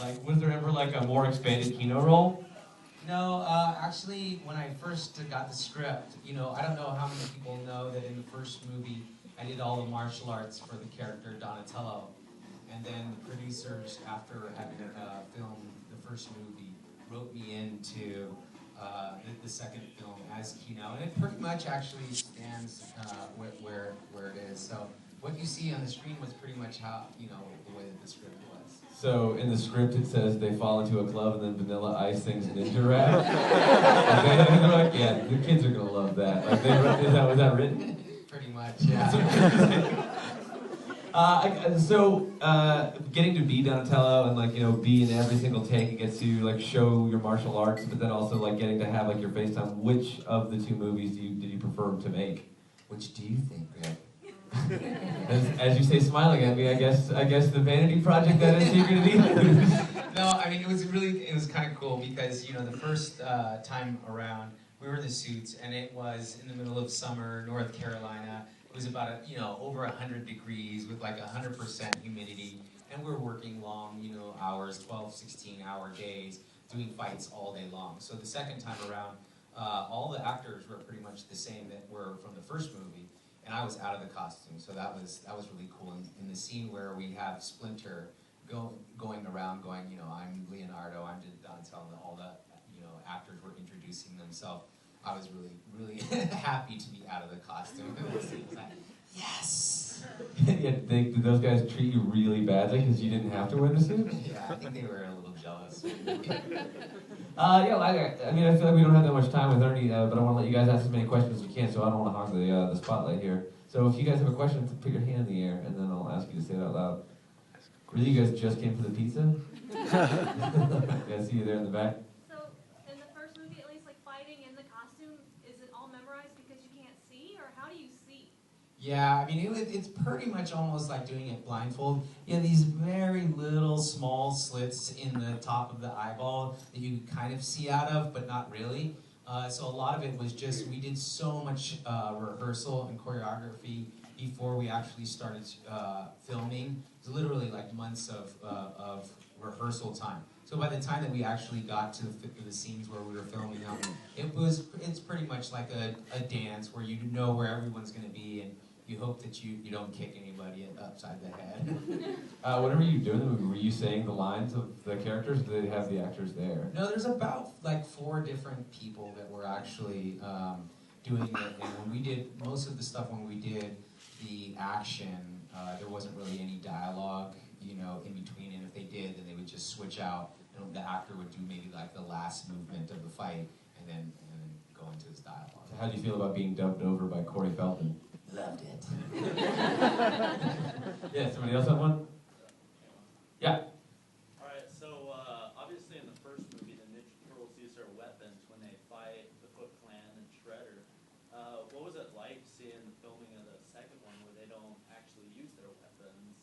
Like, was there ever like a more expanded Kino role? No, actually, when I first got the script, you know, I don't know how many people know that in the first movie, I did all the martial arts for the character Donatello. And then the producers, after having filmed the first movie, wrote me into the second film as Kino. And it pretty much actually stands where it is. So what you see on the screen was pretty much how, you know, the way that the script was. So in the script it says they fall into a club and then Vanilla Ice sings Ninja Rap. And they're like, yeah, the kids are gonna love that. Like, was that written? Pretty much, yeah. Getting to be Donatello and, like, you know, be in every single take, it gets to like show your martial arts, but then also like getting to have like your face time. Which of the two movies did you prefer to make? Which do you think, Greg? As you say, smiling at me, I guess the vanity project that is Secret of the Ooze. No, I mean, it was kind of cool because, you know, the first time around, we were in the suits, and it was in the middle of summer, North Carolina. It was about over 100 degrees with like 100% humidity, and we're working long, you know, hours, 12, 16-hour days, doing fights all day long. So the second time around, all the actors were pretty much the same that were from the first movie. And I was out of the costume, so that was really cool. In the scene where we have Splinter going around, going, you know, I'm Leonardo, I'm Donatello, and all the, you know, actors were introducing themselves. I was really happy to be out of the costume. It was like, yes. Yeah, did those guys treat you really badly because you didn't have to wear the suit? Yeah, I think they were a little jealous. I mean, I feel like we don't have that much time with Ernie, but I want to let you guys ask as many questions as you can, so I don't want to hog the spotlight here. So if you guys have a question, put your hand in the air, and then I'll ask you to say it out loud. Really, you guys just came for the pizza? Yeah, I see you there in the back. So, in the first movie, at least, like, fighting in the costume, is it all memorized because you can't see, or how do you see? Yeah, I mean, it's pretty much almost like doing it blindfold. You have these very little small slits in the top of the eyeball that you kind of see out of, but not really. So a lot of it was just, we did so much rehearsal and choreography before we actually started filming. It was literally like months of rehearsal time. So by the time that we actually got to the scenes where we were filming them, it's pretty much like a dance where you know where everyone's going to be, and you hope that you don't kick anybody upside the head. Whenever you do the movie, were you saying the lines of the characters, or did they have the actors there? No, there's about like 4 different people that were actually doing it, and when we did most of the stuff, when we did the action, there wasn't really any dialogue, you know, in between, and if they did, then they would just switch out, and the actor would do maybe like the last movement of the fight, and then go into his dialogue. So how do you feel about being dubbed over by Corey Feldman? Loved it. Yeah, somebody else have one? Yeah. Alright, so obviously in the first movie, the Ninja Turtles use their weapons when they fight the Foot Clan and Shredder. What was it like seeing the filming of the second one where they don't actually use their weapons?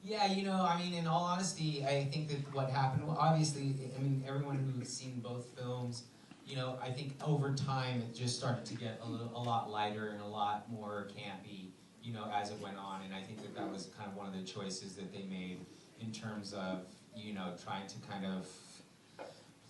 Yeah, you know, I mean, in all honesty, I think that what happened, well, obviously, I mean, everyone who's seen both films, you know, I think over time it just started to get a lot lighter and a lot more campy, you know, as it went on. And I think that was kind of one of the choices that they made in terms of, you know, trying to kind of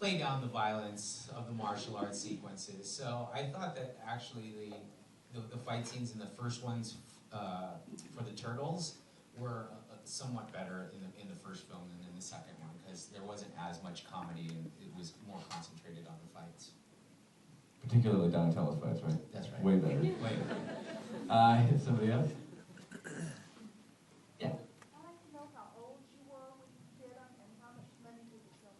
play down the violence of the martial arts sequences. So I thought that actually the fight scenes in the first ones for the Turtles were somewhat better in the first film than in the second one, because there wasn't as much comedy and it was more concentrated on the fights. Particularly Donatello's fights, right? That's right. Way better. Way better. Somebody else? Yeah. I'd like to know how old you were when you did them and how much money did you film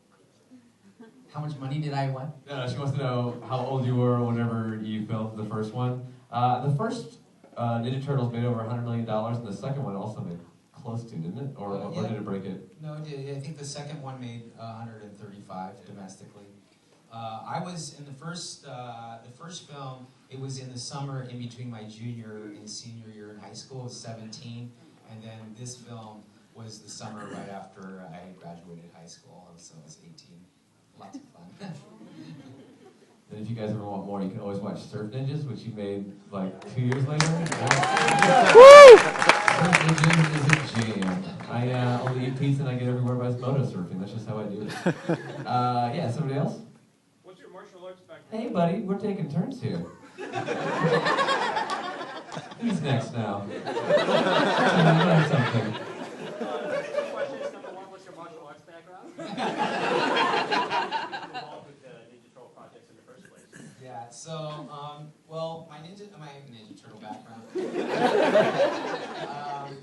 them? How much money did I what? No, she wants to know how old you were whenever you filmed the first one. The first Ninja Turtles made over $100 million, and the second one also made close to, didn't it? Or did it break it? No, it did. I think the second one made 135 domestically. I was in the first film. It was in the summer in between my junior and senior year in high school. I was 17, and then this film was the summer right after I had graduated high school, so I was 18. Lots of fun. And if you guys ever want more, you can always watch Surf Ninjas, which you made like 2 years later. Surf Ninjas is a jam. I only eat pizza and I get everywhere by moto surfing. That's just how I do it. Yeah, somebody else? What's your martial arts background? Hey, buddy, we're taking turns here. Who's next now? Learn something. Two questions. Number one, what's your martial arts background? Involved with the Ninja Turtle projects in the first place. Yeah, so, well, my Ninja Turtle background.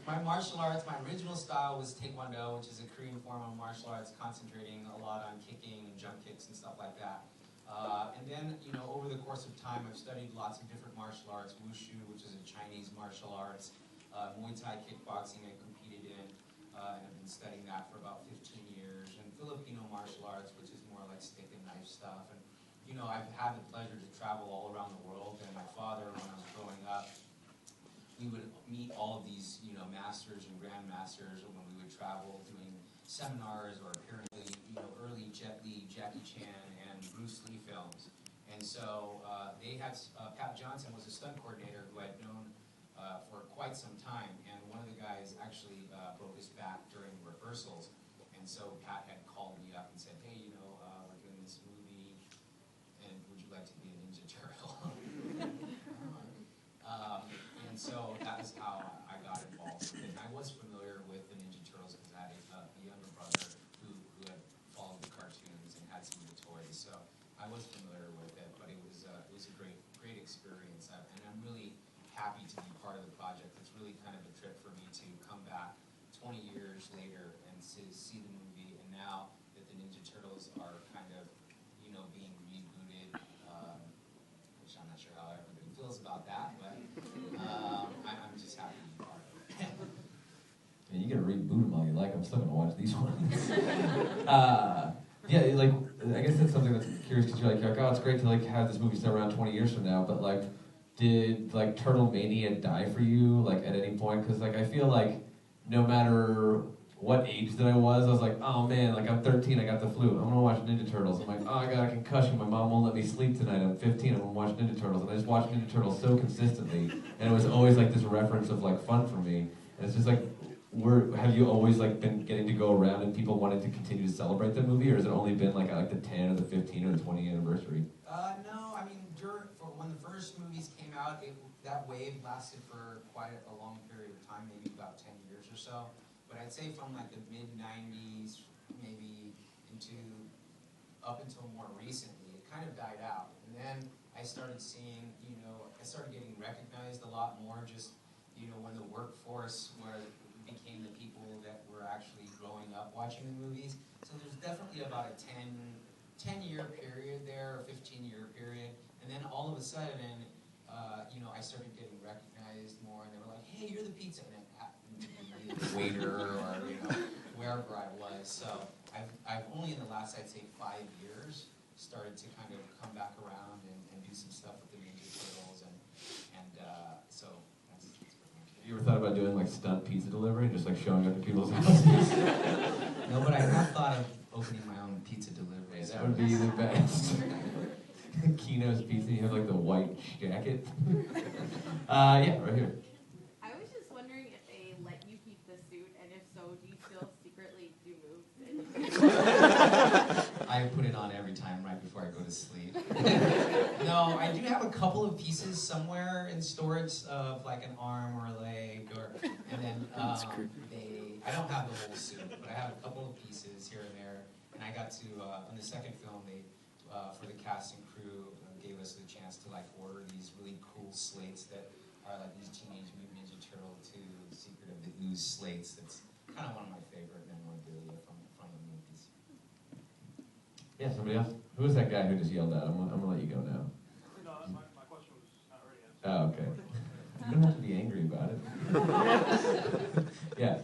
My martial arts, my original style was Taekwondo, which is a Korean form of martial arts concentrating a lot on kicking and jump kicks and stuff like that. And then, you know, over the course of time, I've studied lots of different martial arts. Wushu, which is a Chinese martial arts. Muay Thai kickboxing I competed in, and I've been studying that for about 15 years. And Filipino martial arts, which is more like stick and knife stuff. And, you know, I've had the pleasure to travel all around the world. And my father, when I was growing up, we would meet all of these, you know, masters and grandmasters when we would travel doing seminars or apparently, you know, early Jet Li, Jackie Chan, and Bruce Lee films. And so they had, Pat Johnson was a stunt coordinator who I'd known for quite some time. And one of the guys actually broke his back during rehearsals. And so Pat had called me up and said, hey, you know, we're doing this movie, and would you like to be a Ninja Turtle? And so that was how I got involved with it. And I was familiar with the Ninja Turtles because I had a younger brother who had followed the cartoons and had some of the toys. So I was familiar with it, but it was a great experience. And I'm really happy to be part of the project. It's really kind of a trip for me to come back 20 years later and to see the movie. And now that the Ninja Turtles are kind of, you know, being rebooted, which I'm not sure how everybody feels about that, but I'm just happy to be part of it. Yeah, you gotta reboot them all you like. I'm still gonna watch these ones. Yeah, like, I guess that's something that's curious because you're like, oh, it's great to like have this movie still around 20 years from now, but like, did like Turtle Mania die for you like at any point? Because like I feel like no matter what age that I was like, oh man, like I'm 13, I got the flu, I'm gonna watch Ninja Turtles. I'm like, oh, I got a concussion, my mom won't let me sleep tonight, I'm 15, I'm gonna watch Ninja Turtles. And I just watched Ninja Turtles so consistently, and it was always like this reference of like fun for me. And it's just like, have you always like been getting to go around and people wanting to continue to celebrate the movie, or has it only been like at the 10 or the 15 or the 20 anniversary? No, I mean, when the first movies came out, that wave lasted for quite a long period of time, maybe about 10 years or so. But I'd say from like the mid-90s, maybe up until more recently, it kind of died out. And then I started seeing, you know, I started getting recognized a lot more just, you know, when the workforce became the people that were actually growing up watching the movies. So there's definitely about a 10-year period there, or 15-year period. And then all of a sudden, you know, I started getting recognized more, and they were like, hey, you're the pizza, and it happened to be the waiter or, you know, wherever I was. So I've only in the last, I'd say, 5 years, started to kind of come back around and do some stuff with the Ninja Turtles, and so that's pretty much it. You ever thought about doing like stunt pizza delivery and just like showing up to people's houses? No, but I have thought of opening my own pizza delivery. That would be the best. Kino's Pizza, you have like the white jacket. Yeah, right here. I was just wondering if they let you keep the suit, and if so, do you still secretly do moves? I put it on every time right before I go to sleep. No, I do have a couple of pieces somewhere in storage of like an arm or a leg, and then I don't have the whole suit, but I have a couple of pieces here and there. And I got to on the second film, they for the cast and crew gave us the chance to like order these really cool slates that are like these Teenage Mutant Ninja Turtle 2 Secret of the Ooze slates. That's kind of one of my favorite memorabilia from the movies. Yeah, somebody else? Who was that guy who just yelled out? I'm gonna let you go now. No, my question was not already answered. Oh, okay. You don't have to be angry about it. Yeah.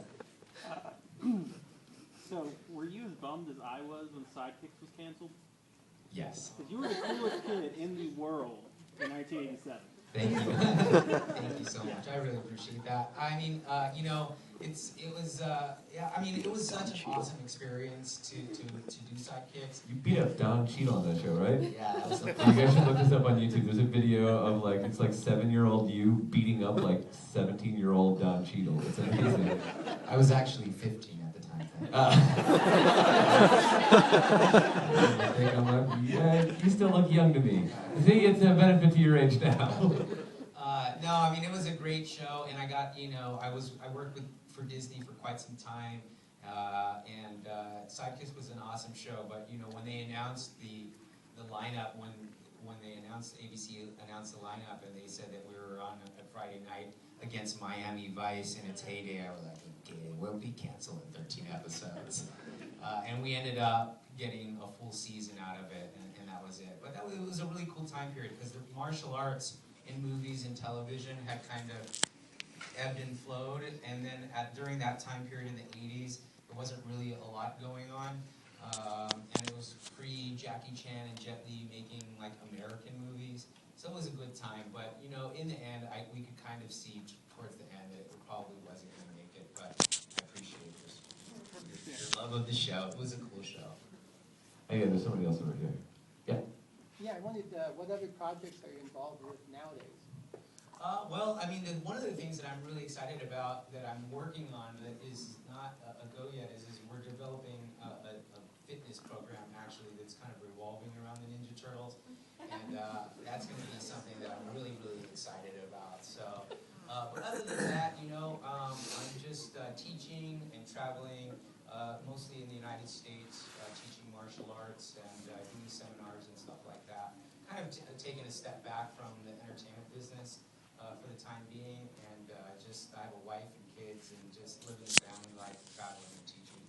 So, were you as bummed as I was when Sidekicks was canceled? Yes. Because you were the coolest kid in the world in 1987. Thank you. Thank you so much. I really appreciate that. I mean, you know, it was such an awesome experience to do sidekicks. You beat up Don Cheadle on that show, right? Yeah, that was You guys should look this up on YouTube. There's a video of like, it's like 7-year-old you beating up like 17-year-old Don Cheadle. It's amazing. I was actually 15 at the time. I'm like, yeah, you still look young to me. I think it's a benefit to your age now. No, I mean, it was a great show, and I got, you know, I worked for Disney for quite some time, and Sidekicks was an awesome show, but, you know, when they announced the lineup, when ABC announced the lineup, and they said that we were on a Friday night against Miami Vice in its heyday, I was like, okay, we'll be canceled in 13 episodes. And we ended up getting a full season out of it, and that was it. But it was a really cool time period, because the martial arts in movies and television had kind of ebbed and flowed, and then during that time period in the 80s, there wasn't really a lot going on, and it was pre-Jackie Chan and Jet Li making like American movies, so it was a good time. But you know, in the end, we could kind of see towards the end that it probably wasn't going to make it, but I appreciate your love of the show. It was a cool show. Hey, there's somebody else over here. Yeah. Yeah, I wondered, what other projects are you involved with nowadays? Well, I mean, one of the things that I'm really excited about that I'm working on that is not a go yet is we're developing a fitness program actually that's kind of revolving around the Ninja Turtles, and that's going to be something that I'm really, really excited about. So, but other than that, you know, I'm just teaching and traveling, mostly in the United States, teaching martial arts and doing seminars and stuff like that. Kind of taking a step back from the entertainment business for the time being, and I have a wife and kids, and just living a family life, traveling and teaching.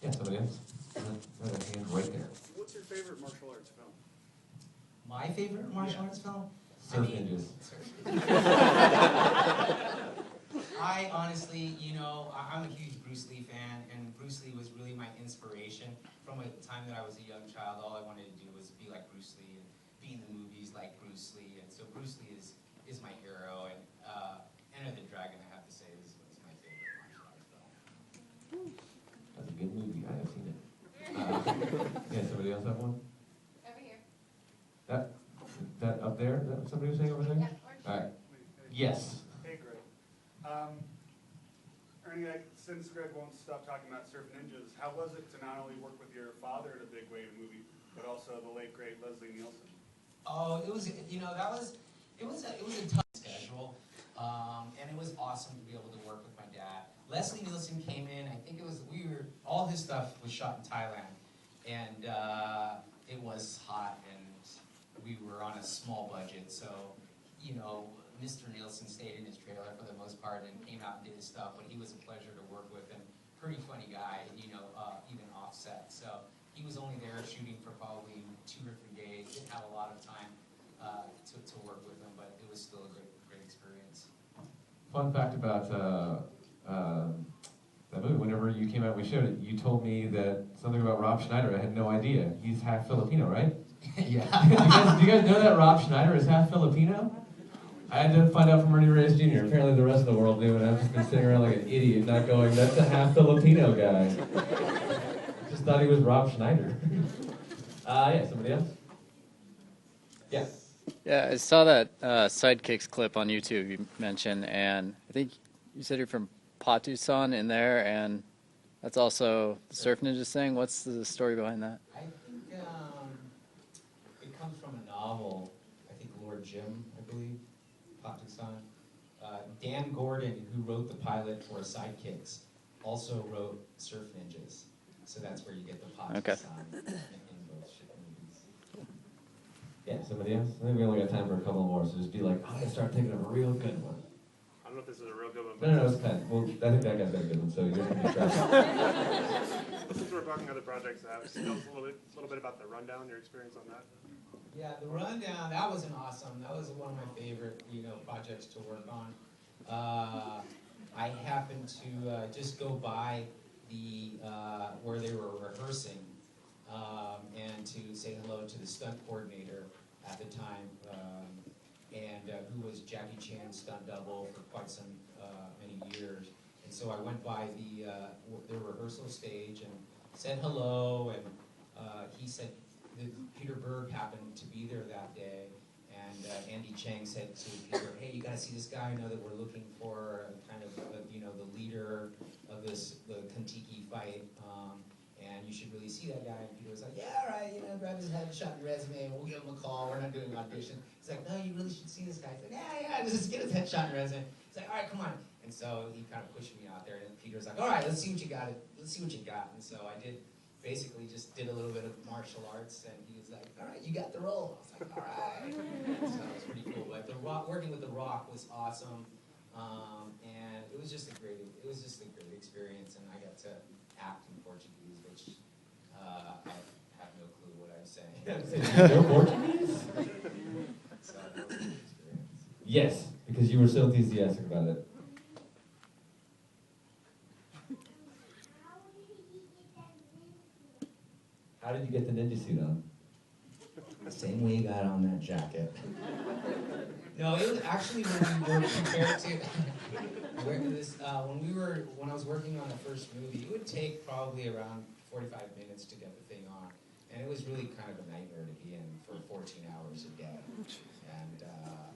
Yeah, somebody else. There's a hand right there. What's your favorite martial arts film? My favorite martial arts film? Surf Ninjas. I honestly, you know, I'm a huge Bruce Lee fan, and Bruce Lee was really my inspiration. From the time that I was a young child, all I wanted to do was be like Bruce Lee and be in the movies like Bruce Lee. And so Bruce Lee is my hero, and Enter the Dragon, I have to say, is my favorite martial arts film. That's a good movie. I have seen it. Yeah, somebody else have one? Over here. That up there? Is that what somebody was saying over there? Yeah, orange. All right. Yes. Hey, Greg. Ernie, since Greg won't stop talking about Surf Ninjas, how was it to not only work with your father in a big way in a movie, but also the late great Leslie Nielsen? Oh, it was, you know, it was a tough schedule, and it was awesome to be able to work with my dad. Leslie Nielsen came in. I think all his stuff was shot in Thailand, and it was hot, and we were on a small budget, so you know, Mr. Nielsen stayed in his trailer for the most part and came out and did his stuff, but he was a pleasure to work with and pretty funny guy, you know, even offset. So he was only there shooting for probably 2 or 3 days. Didn't have a lot of time to work with him, but it was still a great experience. Fun fact about that movie, whenever you came out and we showed it, you told me that something about Rob Schneider. I had no idea. He's half Filipino, right? Yeah. do you guys know that Rob Schneider is half Filipino? I had to find out from Ernie Reyes Jr. Apparently the rest of the world knew, and I've just been sitting around like an idiot, not going, that's a half Filipino guy. Just thought he was Rob Schneider. Yeah, somebody else? Yeah. Yeah, I saw that Sidekicks clip on YouTube you mentioned, and I think you said you're from Patusan in there, and that's also the Surf Ninjas thing. What's the story behind that? I think it comes from a novel, I think Lord Jim, I believe, Patusan. Dan Gordon, who wrote the pilot for Sidekicks, also wrote Surf Ninjas. So that's where you get the Patusan in both movies. Yeah, somebody else? I think we only got time for a couple more, so just be like, I gotta start thinking of a real good one. I don't know if this is a real good one. No, it's Penn. Well, I think that guy's got a good one, so you're gonna be trapped. Since we're talking other projects, tell us a little bit about the rundown, your experience on that. Yeah, the rundown, that was that was one of my favorite, you know, projects to work on. I happened to just go by where they were rehearsing and to say hello to the stunt coordinator at the time, and who was Jackie Chan's stunt double for quite some many years. And so I went by the rehearsal stage and said hello, and he said that Peter Berg happened to be there that day, and Andy Chang said to Peter, "Hey, you got to see this guy. I know that we're looking for kind of the leader of the Kentucky fight, and you should really see that guy." And Peter was like, "Yeah, all right, grab his headshot and resume, and we'll give him a call. We're not doing an audition." He's like, "No, you really should see this guy." He's like, "Yeah, just get his headshot and resume." He's like, "All right, come on." And so he kind of pushed me out there, and Peter was like, "All right, let's see what you got. Let's see what you got." And so I basically just did a little bit of martial arts, and he was like, "All right, you got the role." I was like, "All right." So it was pretty cool. But working with The Rock was awesome, and it was just a great experience. And I got to act in Portuguese, which I have no clue what I'm saying. You're Portuguese? So that was a good experience. Yes, because you were so enthusiastic about it. How did you get the ninja suit on? The same way you got on that jacket. No, it was actually when we were prepared to. When I was working on the first movie, it would take probably around 45 minutes to get the thing on, and it was really kind of a nightmare to be in for 14 hours a day. And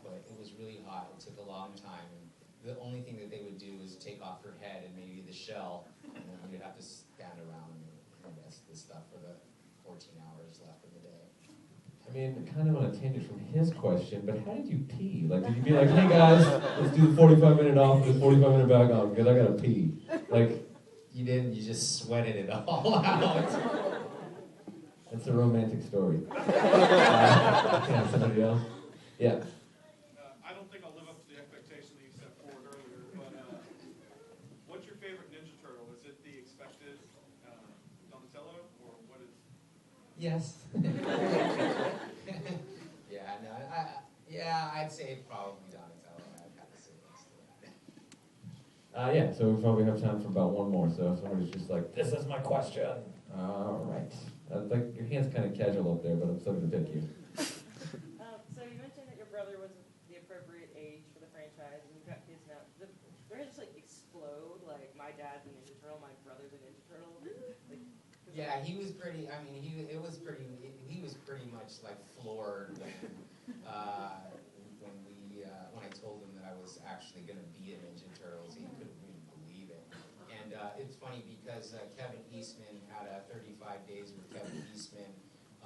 but it was really hot. It took a long time. And the only thing that they would do is take off her head and maybe the shell, and then we'd have to stand around and rest the stuff for the 14 hours left in the day. I mean, kind of on a tangent from his question, but how did you pee? Like, did you be like, "Hey guys, let's do the 45-minute off, this 45-minute back on, because I gotta pee"? Like, you didn't. You just sweated it all out. That's a romantic story. Yeah, somebody else? Yeah. I don't think I'll live up to the expectation that you set forward earlier, but what's your favorite Ninja Turtle? Is it the expected Donatello, or what is? Yes. I'd say probably Donatello. I'd have to say yes to that. Yeah, so we probably have time for about one more. So if somebody's just like, "This is my question." All right. Like, your hand's kind of casual up there, but I'm still going to pick you. So you mentioned that your brother was the appropriate age for the franchise, and you've got kids now. They're gonna just like explode. Like, my dad's a Ninja Turtle, my brother's a Ninja Turtle. Like, Yeah, he was pretty. I mean, he was pretty much like floored when I told him that I was actually going to be in Ninja Turtles. He couldn't really believe it. And it's funny because Kevin Eastman had a 35 Days with Kevin Eastman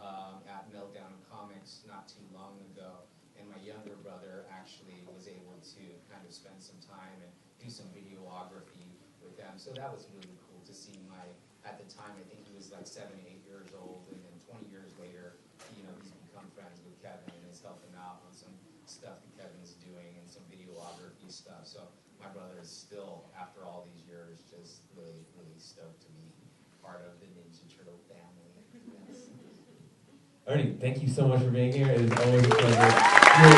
at Meltdown Comics not too long ago, and my younger brother actually was able to kind of spend some time and do some videography with them. So that was really cool to see at the time, I think he was like 7, 8 years old, and then 20 years later, he's become friends with Kevin and is helping out on some stuff that Kevin's doing and some videography stuff. So my brother is still, after all these years, just really, really stoked to be part of the Ninja Turtle family. Yes. Ernie, thank you so much for being here. It is always a pleasure. Really,